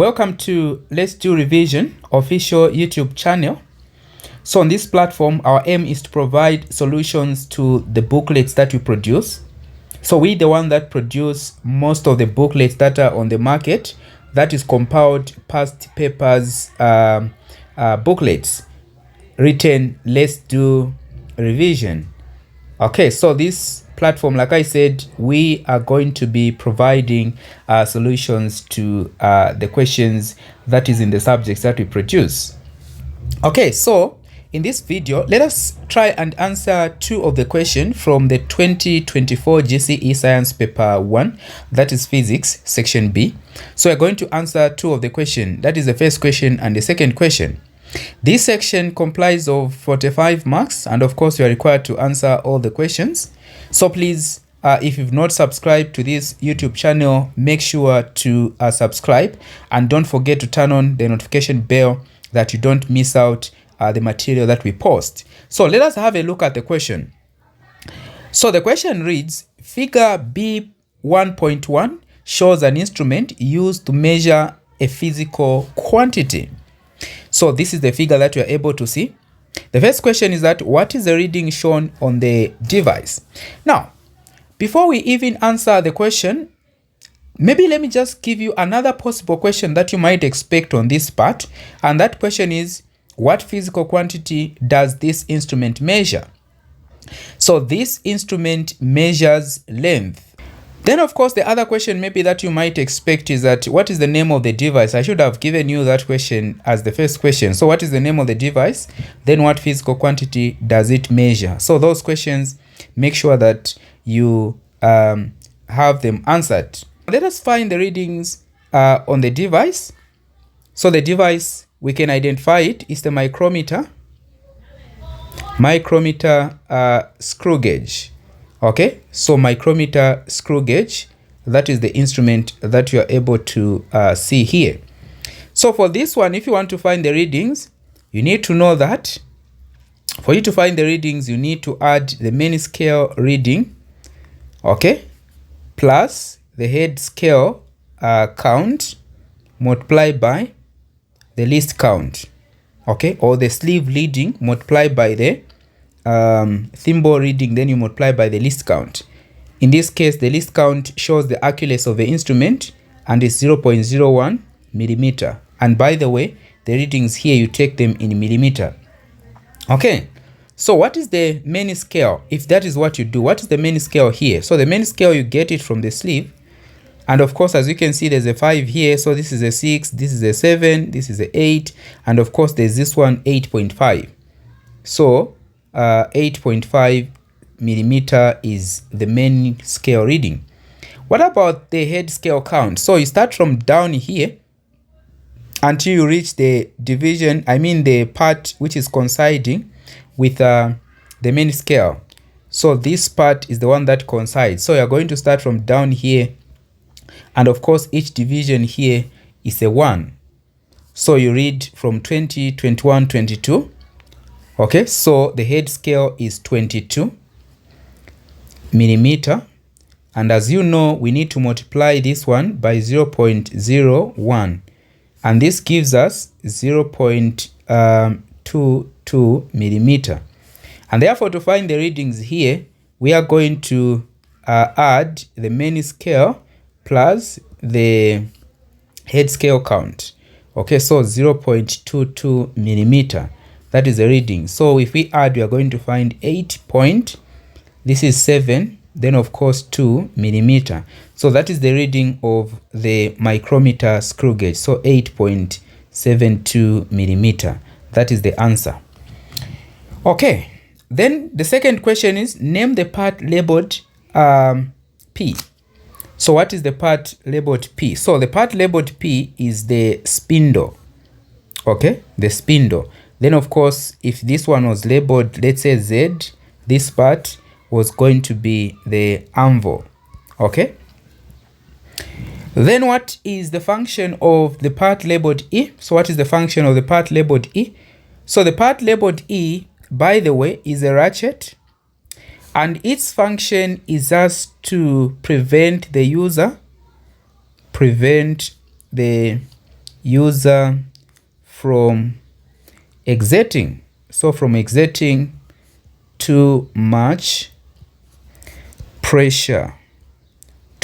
Welcome to Let's Do Revision official YouTube channel. So on this platform, our aim is to provide solutions to the booklets that we produce. So we're the one that produce most of the booklets that are on the market, that is compiled past papers booklets written Let's Do Revision. Okay, so this platform, like I said, we are going to be providing solutions to the questions that is in the subjects that we produce. Okay, so in this video, let us try and answer two of the questions from the 2024 GCE Science Paper 1, that is Physics, Section B. So we're going to answer two of the questions. That is the first question and the second question. This section comprises of 45 marks, and of course you are required to answer all the questions. So please, if you've not subscribed to this YouTube channel, make sure to subscribe, and don't forget to turn on the notification bell that you don't miss out the material that we post. So let us have a look at the question. So the question reads, figure B 1.1 shows an instrument used to measure a physical quantity. So this is the figure that you are able to see. The first question is that what is the reading shown on the device? Now, before we even answer the question, maybe let me just give you another possible question that you might expect on this part. And that question is, what physical quantity does this instrument measure? So this instrument measures length. Then, of course, the other question maybe that you might expect is that what is the name of the device? I should have given you that question as the first question. So what is the name of the device? Then what physical quantity does it measure? So those questions, make sure that you have them answered. Let us find the readings on the device. So the device, we can identify it is the micrometer screw gauge. Okay, so micrometer screw gauge, that is the instrument that you are able to see here. So for this one, if you want to find the readings, you need to know that for you to find the readings, you need to add the main scale reading, okay, plus the head scale count multiplied by the least count, okay, or the sleeve reading multiplied by the thimble reading, then you multiply by the least count. In this case, the least count shows the accuracy of the instrument and is 0.01 millimeter. And by the way, the readings here, you take them in millimeter. Okay, so what is the main scale? If that is what you do, what is the main scale here? So the main scale, you get it from the sleeve. And of course, as you can see, there's a 5 here. So this is a 6, this is a 7, this is a 8. And of course, there's this one, 8.5. So 8.5 millimeter is the main scale reading. What about the head scale count? So you start from down here until you reach the division, the part which is coinciding with the main scale. So this part is the one that coincides. So you're going to start from down here, and of course each division here is a 1. So you read from 20, 21, 22. Okay, so the head scale is 22 millimeter. And as you know, we need to multiply this one by 0.01. And this gives us 0.22 millimeter. And therefore, to find the readings here, we are going to add the main scale plus the head scale count. Okay, so 0.22 millimeter. That is the reading. So if we add, we are going to find 8. This is 7, then of course 2 millimeter. So that is the reading of the micrometer screw gauge. So 8.72 millimeter. That is the answer. Okay. Then the second question is, name the part labeled P. So what is the part labeled P? So the part labeled P is the spindle. Okay, the spindle. Then, of course, if this one was labeled, let's say Z, this part was going to be the anvil. Okay. Then what is the function of the part labeled E? So what is the function of the part labeled E? So the part labeled E, by the way, is a ratchet. And its function is just to prevent the user user from exerting. So from exerting too much pressure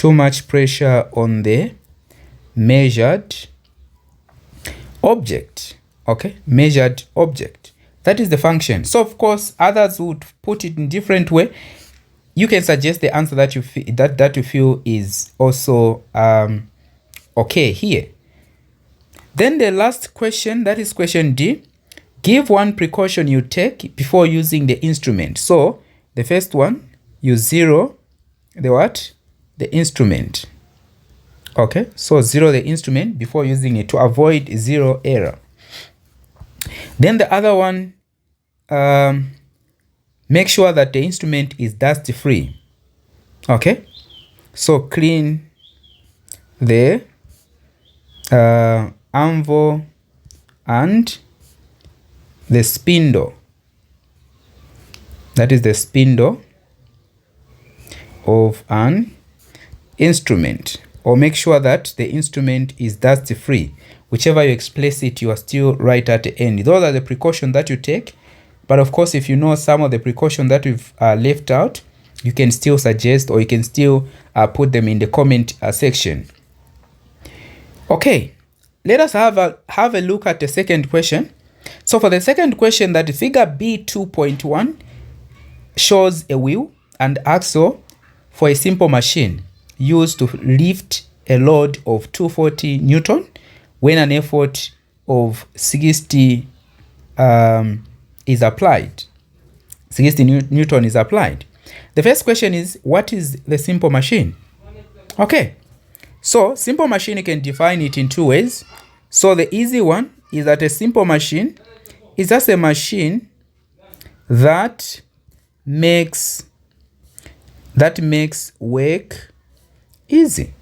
on the measured object. Okay, measured object. That is the function. So of course, others would put it in different way. You can suggest the answer that you feel is also okay here. Then the last question, that is question D. Give one precaution you take before using the instrument. So the first one, you zero the instrument. Okay, so zero the instrument before using it to avoid zero error. Then the other one, make sure that the instrument is dust free. Okay, so clean the anvil and the spindle. That is the spindle of an instrument, or make sure that the instrument is dust free. Whichever you express it, you are still right at the end. Those are the precautions that you take. But of course, if you know some of the precautions that we've left out, you can still suggest, or you can still put them in the comment section. Okay, let us have a look at the second question. So for the second question, that figure B2.1 shows a wheel and axle for a simple machine used to lift a load of 240 Newton when an effort of 60 is applied. 60 Newton is applied. The first question is, what is the simple machine? Okay, so simple machine, you can define it in two ways. So the easy one is that a simple machine is just a machine that makes work easy.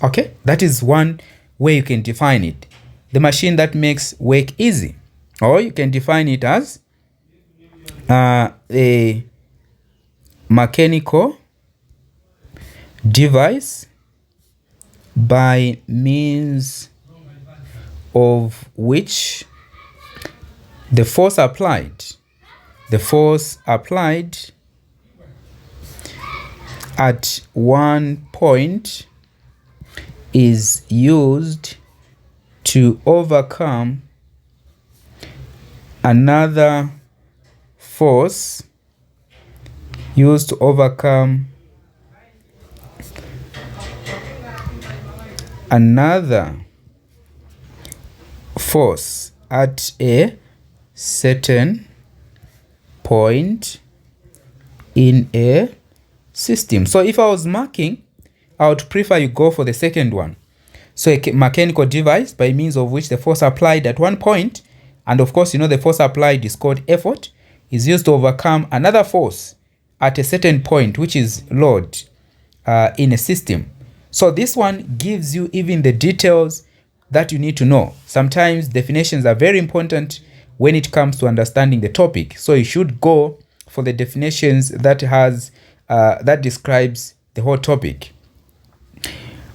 Okay, that is one way you can define it. The machine that makes work easy. Or you can define it as a mechanical device by means of which the force applied at one point is used to overcome another force used to overcome another force at a certain point in a system. So if I was marking, I would prefer you go for the second one. So a mechanical device by means of which the force applied at one point, and of course, you know, the force applied is called effort, is used to overcome another force at a certain point, which is load in a system. So this one gives you even the details that you need to know. Sometimes definitions are very important when it comes to understanding the topic. So you should go for the definitions that describes the whole topic.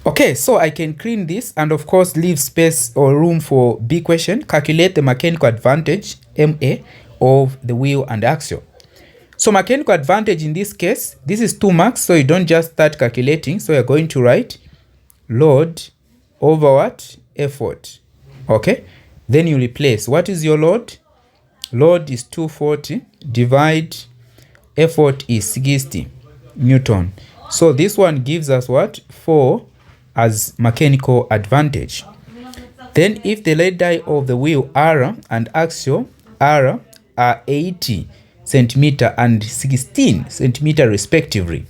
Okay, so I can clean this and of course leave space or room for B question. Calculate the mechanical advantage, MA, of the wheel and axle. So mechanical advantage in this case, this is 2 marks, so you don't just start calculating. So you're going to write load over what? Effort. Okay, then you replace. What is your load? Load is 240, divide effort is 60 Newton. So this one gives us what? 4 as mechanical advantage. Then if the radii of the wheel R and axle R are 80 centimeter and 16 centimeter respectively.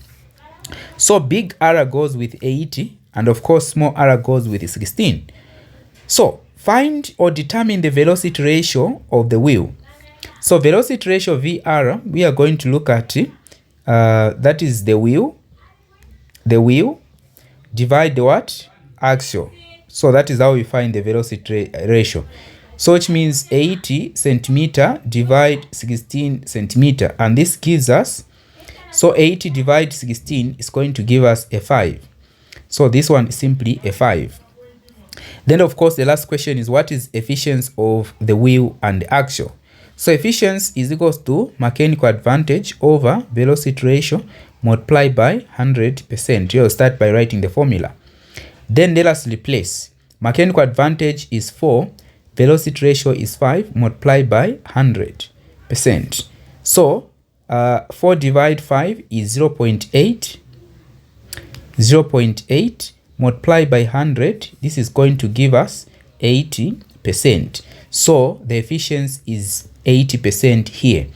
So big R goes with 80 and of course small r goes with 16. So find or determine the velocity ratio of the wheel. So velocity ratio VR, we are going to look at that is the wheel divide the what? Axle. So that is how we find the velocity ratio. So which means 80 centimeter divide 16 centimeter, and this gives us, so 80 divide 16 is going to give us a 5. So this one is simply a 5. Then of course the last question is, what is efficiency of the wheel and the axle? So efficiency is equals to mechanical advantage over velocity ratio multiplied by 100%. You'll start by writing the formula. Then let us replace. Mechanical advantage is 4, velocity ratio is 5 multiplied by 100%. So 4 divided 5 is 0.8. 0.8 multiplied by 100, this is going to give us 80%. So the efficiency is 80% here.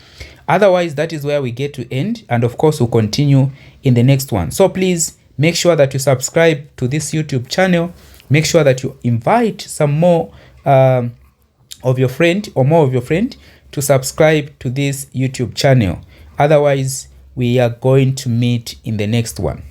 Otherwise, that is where we get to end, and of course we'll continue in the next one. So please make sure that you subscribe to this YouTube channel. Make sure that you invite some more of your friend or more of your friend to subscribe to this YouTube channel. Otherwise, we are going to meet in the next one.